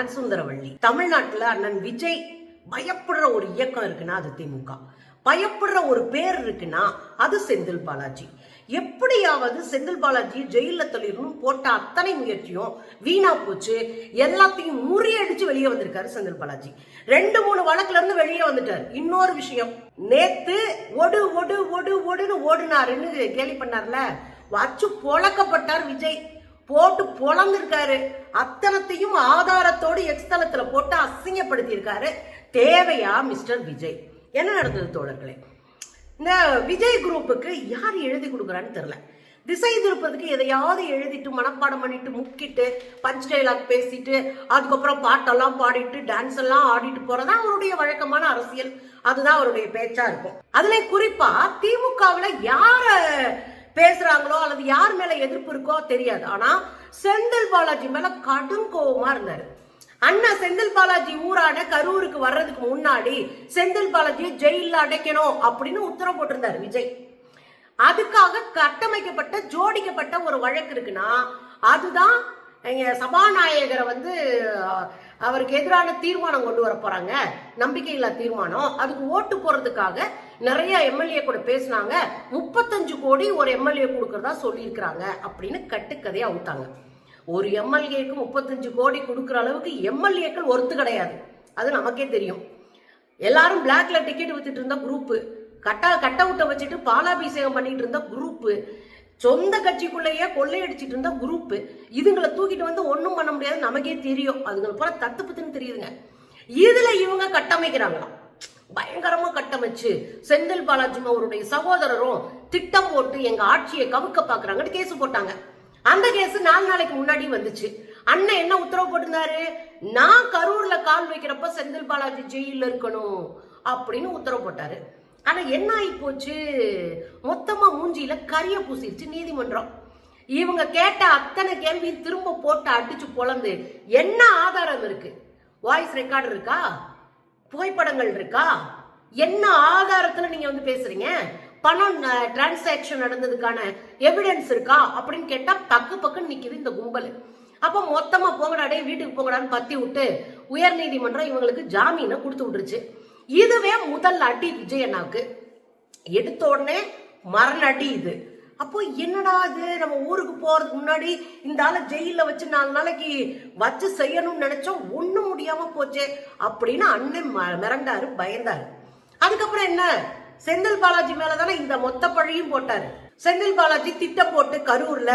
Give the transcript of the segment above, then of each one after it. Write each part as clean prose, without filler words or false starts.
நான் சுந்தரவள்ளி. தமிழ்நாட்டுல அண்ணன் விஜய் பயப்படுற ஒரு இயக்கம் இருக்குன்னா அது திமுக. பயப்படுற ஒரு பேர் இருக்குன்னா அது செந்தில் பாலாஜி. எப்படியாவது செந்தில் பாலாஜி ஜெயில தள்ளிடணும் போட்ட அத்தனை முயற்சியும் வீணா போச்சு. எல்லாத்தையும் முறியடிச்சு வெளியே வந்திருக்காரு செந்தில் பாலாஜி. 2-3 வழக்குல இருந்து வெளியே வந்துட்டாரு. இன்னொரு விஷயம், நேத்து ஒடு ஒடு ஒடு ஒடுன்னு ஓடுனாருன்னு கேள்வி பண்ணார்ல, வச்சு பொழக்கப்பட்டார் விஜய். போட்டு பொழந்திருக்காரு. அத்தனத்தையும் ஆதாரத்தோடு எக்ஸ்தலத்துல போட்டு அசிங்கப்படுத்தி இருக்காரு. தேவையா மிஸ்டர் விஜய்? என்ன நடந்தது தோழர்களே? இந்த விஜய் குரூப்புக்கு யார் எழுதி கொடுக்குறான்னு தெரியல. திசை திருப்பதுக்கு எதையாவது எழுதிட்டு மனப்பாடம் பண்ணிட்டு முக்கிட்டு பஞ்ச் டைலாக் பேசிட்டு அதுக்கப்புறம் பாட்டெல்லாம் பாடிட்டு டான்ஸ் எல்லாம் ஆடிட்டு போறதா அவருடைய வழக்கமான அரசியல். அதுதான் அவருடைய பேச்சா இருக்கும். அதுல குறிப்பா திமுகவுல யார பேசுறாங்களோ அல்லது யார் மேல எதிர்ப்பு இருக்கோ தெரியாது. ஆனா செந்தில் பாலாஜி மேல கடும் கோபமா இருந்தாரு. அண்ணா செந்தில் பாலாஜி ஊரான கரூருக்கு வர்றதுக்கு முன்னாடி செந்தில் பாலாஜியை ஜெயில அடைக்கணும் அப்படின்னு உத்தரவு போட்டிருந்தாரு விஜய். அதுக்காக கட்டமைக்கப்பட்ட ஜோடிக்கப்பட்ட ஒரு வழக்கு இருக்குன்னா அதுதான் சபாநாயகரை அவருக்கு எதிரான தீர்மானம் கொண்டு வர போறாங்க, நம்பிக்கையில்லா தீர்மானம். அதுக்கு ஓட்டு போறதுக்காக நிறைய எம்எல்ஏ கூட பேசினாங்க. 35 கோடி ஒரு எம்எல்ஏ கொடுக்கறதா சொல்லியிருக்கிறாங்க அப்படின்னு கட்டுக்கதையா அவுத்தாங்க. ஒரு எம்எல்ஏக்கு 35 கோடி கொடுக்குற அளவுக்கு எம்எல்ஏக்கள் ஒருத்து கிடையாது. அது நமக்கே தெரியும். எல்லாரும் பிளாக்ல டிக்கெட் வித்துட்டு இருந்த குரூப், கட்ட அவுட்டை வச்சுட்டு பாலாபிஷேகம் பண்ணிட்டு இருந்த குரூப், சொந்த கட்சிக்குள்ளேயே கொள்ளையடிச்சிட்டு இருந்த குரூப், இதுங்களை தூக்கிட்டு வந்து ஒன்றும் பண்ண முடியாது, நமக்கே தெரியும். அதுங்களை போல தத்துப்பத்துன்னு தெரியுதுங்க. இதுல இவங்க கட்டமைக்கிறாங்களாம், பயங்கரமா கட்டமைச்சு செந்தில் பாலாஜி அவருடைய சகோதரரும் திட்டம் போட்டு எங்க ஆட்சியை கவுக்க பாக்குறாங்கன்னு கேஸ் போட்டாங்க. அந்த கேஸ் 4 நாளைக்கு முன்னாடி வந்துச்சு. அண்ணன் என்ன உத்தரவு போட்டிருந்தாரு? நான் கரூர்ல கால் வைக்கிறப்ப செந்தில் பாலாஜி ஜெயில இருக்கணும் அப்படின்னு உத்தரவு போட்டாரு. ஆனா என்ன ஆகி போச்சு, மொத்தமா மூஞ்சியில கரிய பூசிருச்சு நீதிமன்றம். இவங்க கேட்ட அத்தனை கேள்வி திரும்ப போட்டு அடிச்சு பொழந்து என்ன ஆதாரம் இருக்கு? வாய்ஸ் ரெக்கார்டு இருக்கா? புகைப்படங்கள் இருக்கா? என்ன ஆதாரத்துல நீங்க பேசுறீங்க? பணம் டிரான்சாக்சன் நடந்ததுக்கான எவிடன்ஸ் இருக்கா அப்படின்னு கேட்டா பக்குன்னு நிக்குது இந்த கும்பல். அப்ப மொத்தமா போங்கடாடே வீட்டுக்கு போங்கடான்னு பத்தி விட்டு உயர் நீதிமன்றம் இவங்களுக்கு ஜாமீனை கொடுத்து விட்டுருச்சு. இதுவே முதல் அடி விஜய் அண்ணாவுக்கு. எடுத்த உடனே மரண அடி இது. அப்போ என்னடா இது, நம்ம ஊருக்கு போறதுக்கு முன்னாடி இந்த ஆளை ஜெயில வச்சு 4 நாளைக்கு வச்சு செய்யணும்னு நினைச்சோம், ஒண்ணும் முடியாம போச்சே அப்படின்னு அண்ணன் மிரண்டாரு, பயந்தாரு. அதுக்கப்புறம் என்ன, செந்தில் பாலாஜி மேலதானே இந்த மொத்த பழியும் போட்டாரு. செந்தில் பாலாஜி திட்டம் போட்டு கரூர்ல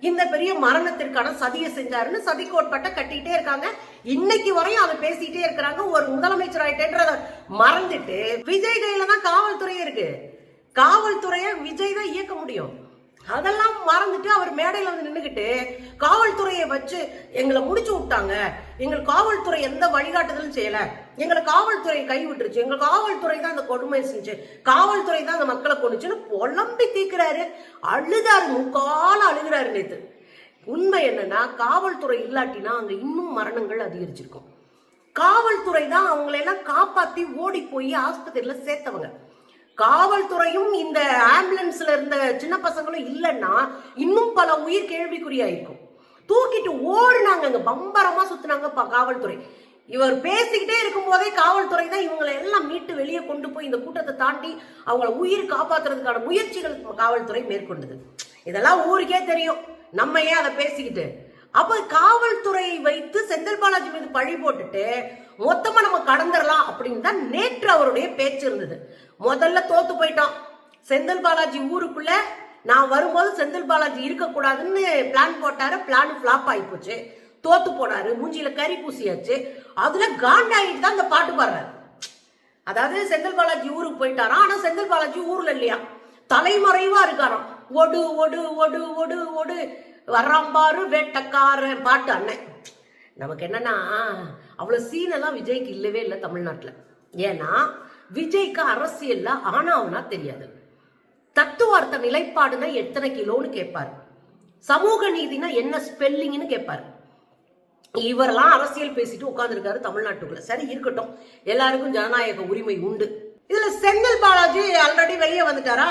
இந்த பெரிய மரணத்திற்கான சதியை செஞ்சாருன்னு சதிக்கோட்பட்ட கட்டிட்டே இருக்காங்க. இன்னைக்கு வரையும் அதை பேசிட்டே இருக்கிறாங்க. ஒரு முதலமைச்சர் ஆயிட்டேன்றத மறந்துட்டு விஜய் கையில தான் காவல்துறை இருக்கு. காவல்துறையை விஜய் தான் இயக்க முடியும். அதெல்லாம் மறந்துட்டு அவர் மேடையில நின்றுகிட்டு காவல்துறையை வச்சு எங்களை முடிச்சு விட்டாங்க, எங்கள் காவல்துறை எந்த வழிகாட்டுதலும் செய்யல, எங்களை காவல்துறை கை விட்டுருச்சு, எங்கள் காவல்துறை தான் அந்த கொடுமை செஞ்சு, காவல்துறை தான் அந்த மக்களை கொண்டுச்சுன்னு புலம்பி தீக்குறாரு. அழுதாரு, முக்கால அழுகிறாரு நேத்து. உண்மை என்னன்னா, காவல்துறை இல்லாட்டினா அங்க இன்னும் மரணங்கள் அதிகரிச்சிருக்கும். காவல்துறை தான் அவங்களெல்லாம் காப்பாத்தி ஓடி போய் ஆஸ்பத்திரியில சேர்த்தவங்க. காவல்துறையும் இந்த ஆம்புலன்ஸ்ல இருந்த சின்ன பசங்களும் இல்லைன்னா இன்னும் பல உயிர் கேள்விக்குறியாயிருக்கும். தூக்கிட்டு ஓடுனாங்க, பம்பரமா சுத்தினாங்க காவல்துறை. இவர் பேசிக்கிட்டே இருக்கும் போதே காவல்துறை தான் இவங்களை எல்லாம் மீட்டு வெளியே கொண்டு போய் இந்த கூட்டத்தை தாண்டி அவங்கள உயிர் காப்பாத்துறதுக்கான முயற்சிகள் காவல்துறை மேற்கொண்டது. இதெல்லாம் ஊருக்கே தெரியும், நம்ம ஏன் அதை பேசிக்கிட்டு? அப்ப காவல்துறையை வைத்து செந்தில் பாலாஜி மீது பழி போட்டுட்டு மொத்தமா நம்ம கடந்துடலாம் அப்படின்னு தான் நேற்று அவருடைய பேச்சு இருந்தது. முதல்ல தோத்து போயிட்டோம். செந்தில் பாலாஜி ஊருக்குள்ள நான் வரும்போது செந்தில் பாலாஜி இருக்கக்கூடாதுன்னு பிளான் போட்டாரு. பிளான் பிளாப் ஆகி போச்சு, தோத்து போனாரு, மூஞ்சியில கறி பூசியாச்சு. அதுல காண்டாயிட்டு தான் இந்த பாட்டு பாடுறாரு. அதாவது செந்தில் பாலாஜி ஊருக்கு போயிட்டாராம், ஆனா செந்தில் பாலாஜி ஊர்ல இல்லையா, தலைமறைவா இருக்காராம். ஒடு ஒடு ஒடு ஒடு ஒடு வர்றாம்பாரு வேட்டக்கார பாட்டு அண்ணன். நமக்கு என்னன்னா, அவ்வளவு சீனெல்லாம் விஜய்க்கு இல்லவே இல்லை தமிழ்நாட்டுல. ஏன்னா விஜய்க்கு அரசியல்ல ஆனாவனா தெரியாது. தத்துவார்த்த நிலைப்பாடுனா எத்தனை கிலோன்னு கேட்பாரு, சமூக நீதினா என்ன ஸ்பெல்லிங்னு கேட்பாரு. இவரெல்லாம் அரசியல் பேசிட்டு உட்கார்ந்துருக்காரு தமிழ்நாட்டுக்குள்ள. சரி இருக்கட்டும், எல்லாருக்கும் ஜனநாயக உரிமை உண்டு. இதுல செந்தில் பாலாஜி ஆல்ரெடி வெளியே வந்துட்டாரா?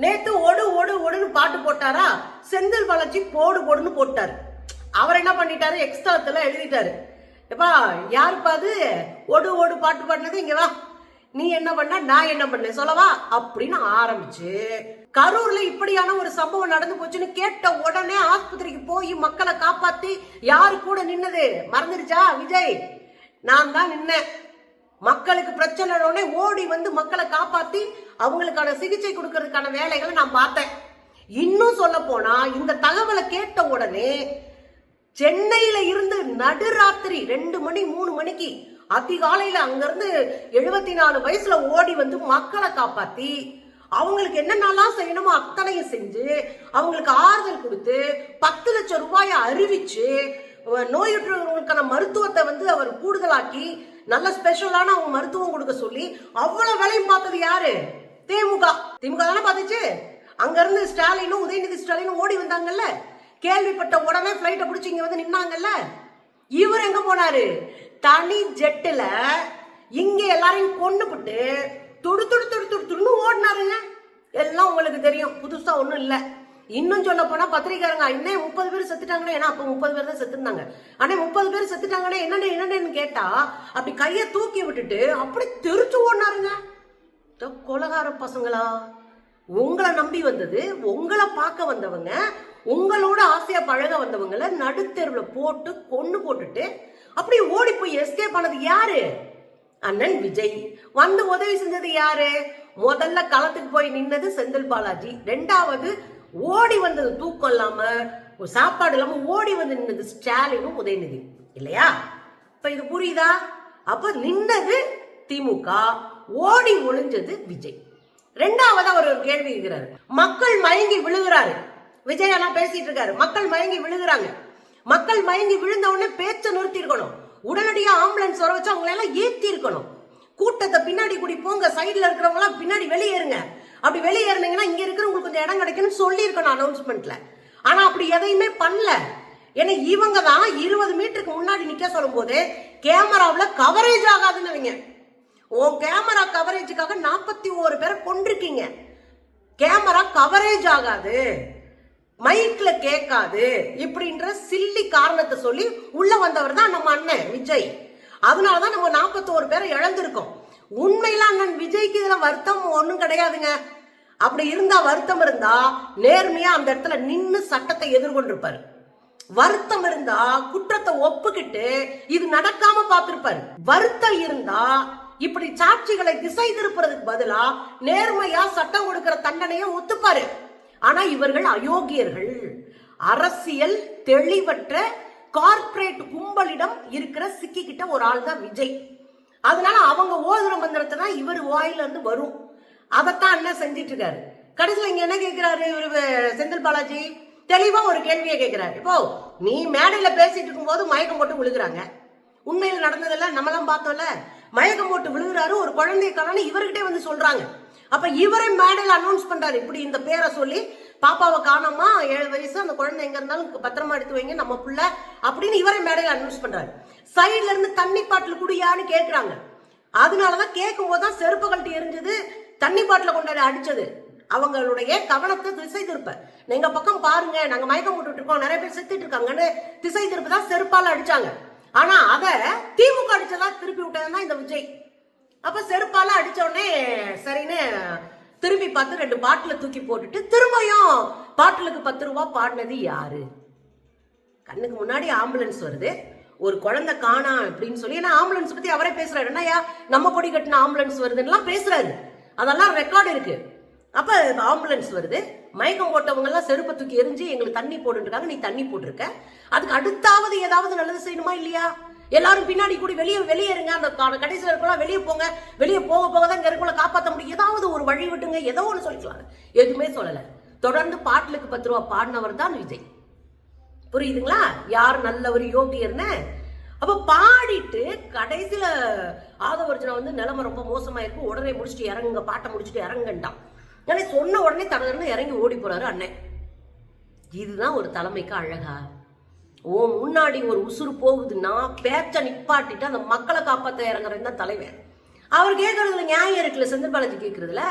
நேத்து ஒடு ஒடு ஒடுன்னு பாட்டு போட்டாரா? செந்தில் பாலாஜி போடு போடுன்னு போட்டாரு. அவர் என்ன பண்ணிட்டாரு, எக்ஸ்ட்ராத்துல எழுதிட்டாரு, எப்பா யாருப்பா அது ஓடு ஓடு பாட்டு பாடினது, இங்க வா, நீ என்ன பண்ண நான் என்ன பண்ண சொல்லவா அப்படின்னு ஆரம்பிச்சு கரூர்ல இப்படியான ஒரு சம்பவம் நடந்து போச்சுன்னு கேட்ட உடனே ஆஸ்பத்திரிக்கு போய் மக்களை காப்பாத்தி யாரு கூட நின்னது மறந்துடுச்சா விஜய்? நான் தான் நின்னேன். மக்களுக்கு பிரச்சனை உடனே ஓடி வந்து மக்களை காப்பாத்தி அவங்களுக்கான சிகிச்சை கொடுக்கறதுக்கான வேலைகளை நான் பார்த்தேன். இன்னும் சொல்ல போனா இந்த தகவலை கேட்ட உடனே சென்னையில இருந்து நடுராத்திரி 2 மணி 3 மணிக்கு அதிகாலையில அங்க இருந்து 74 வயசுல ஓடி வந்து மக்களை காப்பாத்தி அவங்களுக்கு என்னென்னலாம் செய்யணுமோ அத்தனையும் செஞ்சு அவங்களுக்கு ஆறுதல் கொடுத்து 10 லட்சம் ரூபாயை அறிவிச்சு நோயுற்றவர்களுக்கான மருத்துவத்தை வந்து அவர் கூடுதலாக்கி நல்ல ஸ்பெஷலான அவங்க மருத்துவம் கொடுக்க சொல்லி அவ்வளவு வேலையும் பார்த்தது யாரு? திமுக. திமுக தானே பார்த்துச்சு. அங்க இருந்து ஸ்டாலினும் உதயநிதி ஸ்டாலினும் ஓடி வந்தாங்கல்ல, கேள்விப்பட்ட உடனே பிளைட்டை பிடிச்சி இங்க வந்து நின்னாங்கல்ல. இவர் எங்க போனாரு? தனி ஜெட்டுல இங்க எல்லாரையும் கொண்டுபிட்டு துடு துடு துடு துடு துடுன்னு ஓடினாருங்க. எல்லாம் உங்களுக்கு தெரியும், புதுசா ஒண்ணும் இல்ல. இன்னும் சொல்ல போனா பத்திரிக்காரங்க அண்ணே 30 பேர் செத்துட்டாங்கன்னா, ஏன்னா அப்ப 30 பேர் தான் செத்துருந்தாங்க. அண்ணே 30 பேர் செத்துட்டாங்கன்னா என்னன்னு கேட்டா அப்படி கைய தூக்கி விட்டுட்டு அப்படி தெரிச்சு ஓடினாருங்க. கொலகார பசங்களா, உங்களை நம்பி வந்தது, உங்களை பார்க்க வந்தவங்க, உங்களோட ஆசையா பழக வந்தவங்களை நடுத்தெருவுல போட்டு கொண்டு போட்டுட்டு அப்படி ஓடி போய் எஸ்கேப் ஆனது யாரு? அண்ணன் விஜய். வந்து உதவி செஞ்சது யாரு? முதல்ல களத்துக்கு போய் நின்னது செந்தில் பாலாஜி. 2வது ஓடி வந்தது தூக்கம் இல்லாம சாப்பாடு இல்லாம ஓடி வந்து நின்னது ஸ்டாலினும் உதயநிதி இல்லையா? இப்ப இது புரியுதா? அப்ப நின்னது திமுக, ஓடி ஒளிஞ்சது விஜய். 2வது அவர் ஒரு கேள்வி இருக்கிறாரு. மக்கள் மயங்கி விழுகிறாரு. விஜய் எல்லாம் பேசிட்டு இருக்காரு. மக்கள் மயங்கி விழுகிறாங்க. மக்கள் மயங்கி விழுந்த உடனே பேச்ச நிறுத்தி இருக்கணும். உடனடியா ஆம்புலன்ஸ் வர வச்சு அவங்களை எல்லாம் ஏத்தி இருக்கணும். கூட்டத்தை பின்னாடி கூடி போங்க, சைட்ல இருக்கிறவங்க எல்லாம் பின்னாடி வெளியேறுங்க. அப்படி வெளியேறினீங்கன்னா இங்க இருக்கிறவங்களுக்கு கொஞ்சம் இடம் கிடைக்கும்னு சொல்லி இருக்கணும் அனௌன்ஸ்மெண்ட்ல. ஆனா அப்படி எதையுமே பண்ணல. ஏன்னா இவங்க தான் 20 மீட்டருக்கு முன்னாடி நிக்க சொல்லும் போது கேமராவில கவரேஜ் ஆகாதுன்னு. உன் கேமரா கவரேஜுக்காக 41 பேரை கொண்டிருக்கீங்க. கேமரா கவரேஜ் ஆகாது, மைக்ல கேட்காது இப்படின்ற சில்லி காரணத்தை சொல்லி உள்ள வந்தவர் தான் நம்ம அண்ணன் விஜய். அதனாலதான் நம்ம 41 பேரை இழந்திருக்கோம். உண்மையில அண்ணன் விஜய்க்கு இதுல வருத்தம் ஒண்ணும் கிடையாதுங்க. அப்படி இருந்தா வருத்தம் இருந்தா நேர்மையா அந்த இடத்துல நின்னு சட்டத்தை எதிர்கொண்டிருப்பாரு. வருத்தம் இருந்தா குற்றத்தை ஒப்புக்கிட்டு இது நடக்காம பார்த்திருப்பாரு. வருத்தம் இருந்தா இப்படி சாட்சிகளை திசை திருப்புறதுக்கு பதிலா நேர்மையா சட்டம் கொடுக்கிற தண்டனையை ஒத்துப்பாரு. ஆனா இவர்கள் அயோக்கியர்கள். அரசியல் தெளிவற்ற கார்ப்பரேட் கும்பலிடம் இருக்கிற சிக்கிக்கிட்ட ஒரு ஆள் தான் விஜய். அதனால அவங்க ஓதுற மந்திரத்தை தான் இவர் வாயில இருந்து வரும். அதைத்தான் அண்ணன் செஞ்சிட்டு இருக்காரு. கடைசியில் இங்க என்ன கேட்கிறாரு செந்தில் பாலாஜி? தெளிவா ஒரு கேள்வியை கேட்கிறாரு. இப்போ நீ மேடையில பேசிட்டு இருக்கும் போது மயக்கம் போட்டு விழுகிறாங்க. உண்மையில நடந்ததெல்லாம் நம்மளாம் பார்த்தோம்ல. மயக்கம் போட்டு விழுகிறாரு, ஒரு குழந்தைய காணோம்னு இவர்கிட்டே வந்து சொல்றாங்க. அப்ப இவரை மேடையில் அனௌன்ஸ் பண்றாரு, இப்படி இந்த பேரை சொல்லி பாப்பாவை காணோமா, 7 வயசு, அந்த குழந்தை எங்க இருந்தாலும் பத்திரமா எடுத்து வைங்க நம்ம புள்ள அப்படின்னு இவரை மேடையில் அனௌன்ஸ் பண்றாரு. சைட்ல இருந்து தண்ணி பாட்டில் குடியான்னு கேட்கிறாங்க. அதனாலதான் கேட்கும் போதுதான் செருப்பு கழட்டி எரிஞ்சது, தண்ணி பாட்டில கொண்டாடி அடிச்சது. அவங்களுடைய கவனத்தை திசை திருப்ப, எங்க பக்கம் பாருங்க நாங்க மயக்கம் போட்டுட்டு இருக்கோம், நிறைய பேர் செத்துட்டு இருக்காங்கன்னு திசை திருப்ப தான் செருப்பால அடிச்சாங்க. ஆனா அத திமுக அடிச்சதா திருப்பி விட்டதுதான் இந்த விஜய். அப்ப செருப்பால அடிச்ச உடனே சரின்னு திரும்பி பார்த்து 2 பாட்டில தூக்கி போட்டுட்டு திரும்பியும் பாட்டிலுக்கு 10 ரூபாய் பாடினது யாரு? கண்ணுக்கு முன்னாடி ஆம்புலன்ஸ் வருது, ஒரு குழந்தை காணா அப்படின்னு சொல்லி, ஏன்னா ஆம்புலன்ஸ் பத்தி அவரே பேசுறாரு. என்னையா நம்ம கொடி கட்டின ஆம்புலன்ஸ் வருதுன்னு பேசுறாரு, அதெல்லாம் ரெக்கார்டு இருக்கு. அப்ப ஆம்புலன்ஸ் வருது, மயக்கம் போட்டவங்க எல்லாம் செருப்பை தூக்கி எரிஞ்சு எங்களுக்கு தண்ணி போட்டுருக்காங்க, நீ தண்ணி போட்டிருக்க, அதுக்கு அடுத்தாவது ஏதாவது நல்லது செய்யணுமா இல்லையா? எல்லாரும் பின்னாடி கூடி வெளியேறுங்க, அந்த கடைசியில் இருக்கலாம் வெளியே போங்க, வெளியே போக போக தான் இங்க இருக்கவங்கள காப்பாற்ற முடியும், ஏதாவது ஒரு வழி விட்டுங்க, ஏதோ ஒன்று சொல்லிக்கலாம். எதுவுமே சொல்லல. தொடர்ந்து பாட்டிலுக்கு 10 ரூபாய் பாடினவர் தான் விஜய். புரியுதுங்களா? யார் நல்லவர் யோகியர்னு? அப்ப பாடிட்டு கடைசியில ஆதவர்ஜனா வந்து நிலைமை ரொம்ப மோசமா இருக்கும், உடனே முடிச்சுட்டு இறங்குங்க, பாட்டை முடிச்சுட்டு இறங்குண்டான். ஏன்னா சொன்ன உடனே தடவை இறங்கி ஓடி போறாரு அண்ணன். இதுதான் ஒரு தலைமைக்கு அழகா? ஓ முன்னாடி ஒரு உசுறு போகுதுன்னா பேச்ச நிப்பாட்டிட்டு அந்த மக்களை காப்பாற்ற இறங்குறது தான் தலைவர். அவர் கேட்கறதுல நியாயம் இருக்குல்ல. செந்தில் பாலாஜி கேட்கறதுல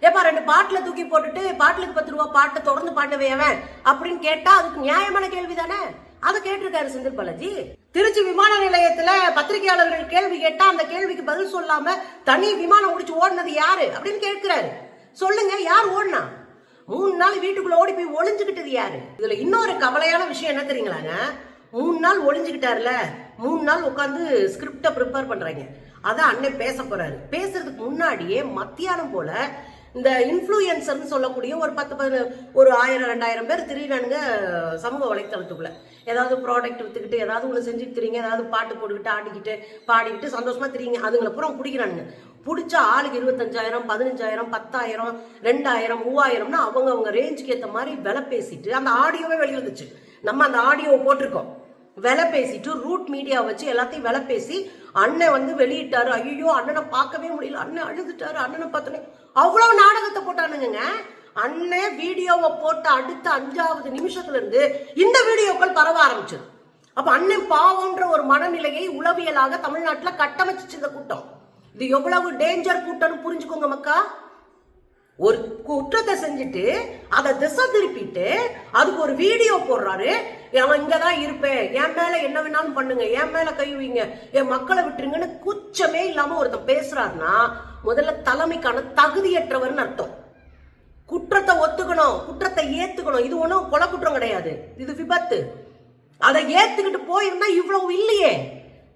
ஏப்பா 2 பாட்டில தூக்கி போட்டுட்டு பாட்டிலுக்கு 10 ரூபாய் பாட்டை தொடர்ந்து பாண்டவேவன் அப்படின்னு கேட்டா அதுக்கு நியாயமான கேள்வி தானே. அதை கேட்டிருக்காரு செந்தில் பாலாஜி. திருச்சி விமான நிலையத்துல பத்திரிகையாளர்கள் கேள்வி கேட்டா அந்த கேள்விக்கு பதில் சொல்லாம தனி விமானம் முடிச்சு ஓடினது யாரு அப்படின்னு கேட்கிறாரு. சொல்லுங்க, யார் ஓடினா? 3 நாள் வீட்டுக்குள்ள ஓடி போய் ஒளிஞ்சுக்கிட்டது யாரு? இதுல இன்னொரு கவலையான விஷயம் என்ன தெரியுங்களாங்க? 3 நாள் ஒளிஞ்சுக்கிட்டாருல, 3 நாள் உட்காந்து ஸ்கிரிப்ட ப்ரிப்பேர் பண்றாங்க. அதான் அண்ணன் பேச போறாரு. பேசுறதுக்கு முன்னாடியே மத்தியானம் போல இந்த இன்ஃப்ளூயன்சர்னு சொல்லக்கூடிய ஒரு 1000 2000 பேர் திரியிறானுங்க சமூக வலைத்தளத்துக்குள்ள. ஏதாவது ப்ராடக்ட் வித்துக்கிட்டு, ஏதாவது ஒன்று செஞ்சுட்டு திரிங்க, ஏதாவது பாட்டு போட்டுக்கிட்டு ஆடிக்கிட்டு பாடிக்கிட்டு சந்தோஷமா திரிங்க. அதுங்களை புறம் பிடிக்கிறானுங்க. பிடிச்சா ஆளுக்கு 25,000 15,000 10,000 2000 3000னா அவங்க ரேஞ்சுக்கு ஏற்ற மாதிரி விலை பேசிட்டு, அந்த ஆடியோவே வெளியிருந்துச்சு, நம்ம அந்த ஆடியோவை போட்டிருக்கோம். விலை பேசிட்டு ரூட் மீடியா வச்சு எல்லாத்தையும் விலை பேசி அண்ணன் வந்து வெளியிட்டாரு. ஐயோ அண்ணனை பார்க்கவே முடியல, அண்ணன் அழுதுட்டாரு, அண்ணனை பார்த்தோன்னே அவ்வளவு நாடகத்தை போட்டானுங்க. அண்ணன் வீடியோவை போட்ட அடுத்த 5வது நிமிஷத்துல இருந்து இந்த வீடியோக்கள் பரவ ஆரம்பிச்சது. அப்ப அண்ணன் பாவம்ன்ற ஒரு மனநிலையை உளவியலாக தமிழ்நாட்டுல கட்டமைச்சு இந்த கூட்டம். இது எவ்வளவு டேஞ்சர் கூட்டம்னு புரிஞ்சுக்கோங்க மக்கா. ஒரு குற்றத்தை செஞ்சுட்டு அதை திசை திருப்பிட்டு அதுக்கு ஒரு வீடியோ போடுறாரு. அவன் இங்கதான் இருப்பேன், என் மேல என்ன வேணாலும் பண்ணுங்க, என் மேல கை வைங்க, என் மக்களை விட்டுருங்கன்னு கூச்சமே இல்லாம ஒருத்தன் பேசுறாருன்னா முதல்ல தலைமைக்கான தகுதியற்றவர்னு அர்த்தம். குற்றத்தை ஒத்துக்கணும், குற்றத்தை ஏத்துக்கணும். இது ஒண்ணும் கொலை குற்றம் கிடையாது, இது விபத்து. அதை ஏத்துக்கிட்டு போயிருந்தா இவ்வளவு இல்லையே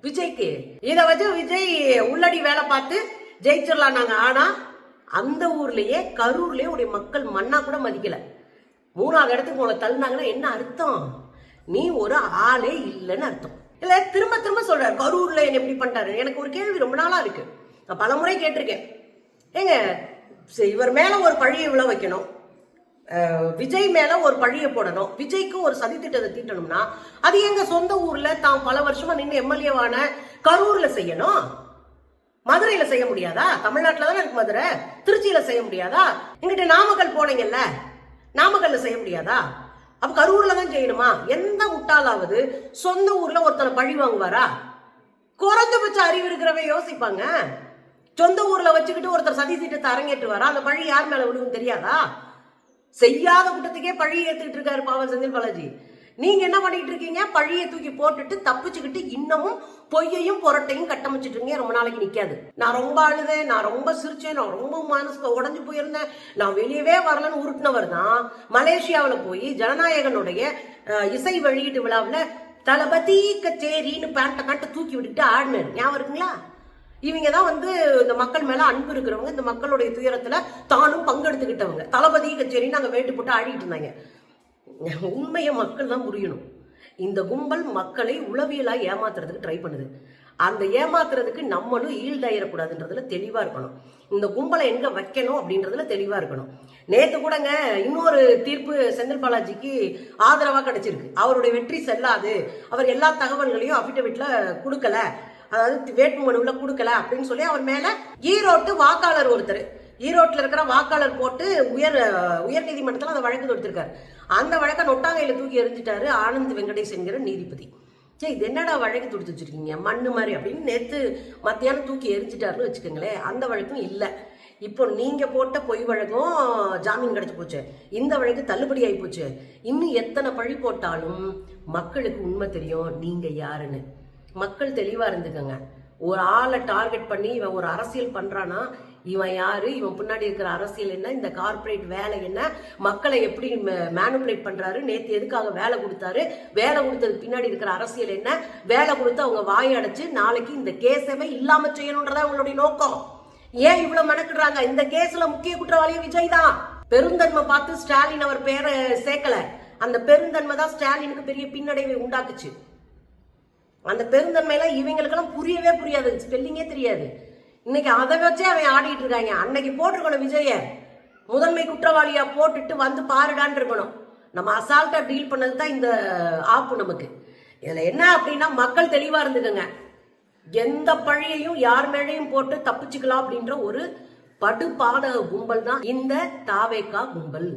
விஜய்க்கு. இதை வச்சு விஜய் உள்ளடி வேலை பார்த்து ஜெயிச்சிடலாம் நாங்க. ஆனா அந்த ஊர்லயே கரூர்லயே உடைய மக்கள் மண்ணா கூட மதிக்கல. 3வது இடத்துக்கு உங்களை தள்ளினாங்கன்னா என்ன அர்த்தம்? நீ ஒரு ஆளே இல்லைன்னு அர்த்தம். இல்ல திரும்ப திரும்ப சொல்றாரு கரூர்ல என்ன எப்படி பண்றாரு. எனக்கு ஒரு கேள்வி ரொம்ப நாளா இருக்கு, நான் பல முறை கேட்டிருக்கேன். ஏங்க, இவர் மேல ஒரு பழியை விழ வைக்கணும், விஜய் மேல ஒரு பழியை போடணும், விஜய்க்கு ஒரு சதி திட்டத்தை தீட்டணும்னா அது எங்க சொந்த ஊர்ல தான் பல வருஷமா நின்று எம்எல்ஏவான கரூர்ல செய்யணும். மதுரையில செய்ய முடியாதா? தமிழ்நாட்டுல தானே இருக்கு மதுரை. திருச்சியில செய்ய முடியாதா? எங்கிட்ட நாமக்கல் போனீங்கல்ல, நாமக்கல்ல செய்ய முடியாதா? அப்ப கரூர்ல தான் செய்யணுமா? எந்த முட்டாளாவது சொந்த ஊர்ல ஒருத்தனை பழி வாங்குவாரா? குறைஞ்சபட்ச அறிவு இருக்கிறவ யோசிப்பாங்க. சொந்த ஊர்ல வச்சுக்கிட்டு ஒருத்தர் சதி திட்டத்தை அரங்கேற்றுவாரா? அந்த பழி யார் மேல விழுவும் தெரியாதா? செய்யாத குற்றத்துக்கே பழி ஏத்துக்கிட்டு இருக்காரு பாவம் செந்தில் பாலாஜி. நீங்க என்ன பண்ணிட்டு இருக்கீங்க? பழியை தூக்கி போட்டுட்டு தப்பிச்சுக்கிட்டு இன்னமும் பொய்யையும் புரட்டையும் கட்டமைச்சிட்டு இருக்கீங்க. ரொம்ப நாளைக்கு நிக்காது. நான் ரொம்ப அழுதேன், நான் ரொம்ப சிரிச்சேன், நான் ரொம்ப மனசுக்கு உடஞ்சு போயிருந்தேன், நான் வெளியவே வரலன்னு உருட்டினவர் தான் மலேசியாவில் போய் ஜனநாயகனுடைய இசை வெளியீட்டு விழாவில் தளபதி கச்சேரின்னு பேண்ட காட்ட தூக்கி விட்டுட்டு ஆடினார். ஞாபகம் இருக்குங்களா? இவங்க தான் வந்து இந்த மக்கள் மேல அன்பு இருக்கிறவங்க, இந்த மக்களுடைய துயரத்துல தானும் பங்கெடுத்துக்கிட்டவங்க. தளபதி கச்சேரின்னு நாங்க வேட்டு போட்டு ஆடிட்டு இருந்தாங்க. உண்மையை மக்கள் தான் புரியணும். இந்த கும்பல் மக்களை உளவியலா ஏமாத்துறதுக்கு ட்ரை பண்ணுது. அந்த ஏமாத்துறதுக்கு நம்மளும் ஈல்டாயிடக்கூடாதுன்றதுல தெளிவா இருக்கணும். இந்த கும்பலை எங்க வைக்கணும் அப்படின்றதுல தெளிவா இருக்கணும். நேத்து கூடங்க இன்னொரு தீர்ப்பு செந்தில் பாலாஜிக்கு ஆதரவா கிடைச்சிருக்கு. அவருடைய வெற்றி செல்லாது, அவர் எல்லா தகவல்களையும் அபிடவிட்ல கொடுக்கல, அதாவது வேட்புமனுல கொடுக்கல அப்படின்னு சொல்லி அவர் மேல ஈரோட்டு வாக்காளர் ஒருத்தர், ஈரோட்டில் இருக்கிற வாக்காளர் போட்டு உயர் நீதிமன்றத்தில் அந்த வழக்கு தொடுத்திருக்காரு. அந்த வழக்கை நொட்டாங்கையில தூக்கி எறிஞ்சிட்டாரு ஆனந்த் வெங்கடேஷ் என்கிற நீதிபதி. சரி, இது என்னடா வழக்கு தொடுத்து வச்சிருக்கீங்க மண்ணு மாதிரி அப்படின்னு நேத்து மத்தியானம் தூக்கி எரிஞ்சிட்டாருன்னு வச்சுக்கோங்களேன். அந்த வழக்கும் இல்லை. இப்போ நீங்க போட்ட பொய் வழக்கும் ஜாமீன் கிடைச்சு போச்சு, இந்த வழக்கு தள்ளுபடி ஆகி போச்சு. இன்னும் எத்தனை பழி போட்டாலும் மக்களுக்கு உண்மை தெரியும் நீங்க யாருன்னு. மக்கள் தெளிவா இருந்துக்கங்க. ஒரு ஆளை டார்கெட் பண்ணி இவன் ஒரு அரசியல் பண்றானா, இவன் யாரு, இவன் பின்னாடி இருக்கிற அரசியல் என்ன, இந்த கார்பரேட் வேலை என்ன, மக்களை எப்படி மேனுபுலேட் பண்றாரு, நேத்து எதுக்காக வேலை கொடுத்தாரு, வேலை கொடுத்ததுக்கு பின்னாடி இருக்கிற அரசியல் என்ன, வேலை கொடுத்து அவங்க வாய் அடைச்சு நாளைக்கு இந்த கேஸவே இல்லாம செய்யணும்ன்றதா அவங்களுடைய நோக்கம். ஏன் இவ்வளவு மெனக்கிடுறாங்க? இந்த கேஸ்ல முக்கிய குற்றவாளியும் விஜய் தான். பெருந்தன்மை பார்த்து ஸ்டாலின் அவர் பேரை சேர்க்கல. அந்த பெருந்தன்மை தான் ஸ்டாலினுக்கு பெரிய பின்னடைவை உண்டாக்குச்சு. அந்த பெருந்தன்மையெல்லாம் இவங்களுக்கெல்லாம் புரியவே புரியாது, ஸ்பெல்லிங்கே தெரியாது. இன்னைக்கு அதை வச்சே அவன் ஆடிட்டு இருக்காங்க. அன்னைக்கு போட்டிருக்கணும் விஜய முதன்மை குற்றவாளியா போட்டுட்டு வந்து பாருடான்னு இருக்கணும். நம்ம அசால்ட்டா டீல் பண்ணது தான் இந்த ஆப்பு நமக்கு. இதுல என்ன அப்படின்னா மக்கள் தெளிவா இருந்துக்கங்க. எந்த பழியையும் யார் மேலேயும் போட்டு தப்பிச்சுக்கலாம் அப்படின்ற ஒரு படுபாடக கும்பல் தான் இந்த தாவேகா கும்பல்.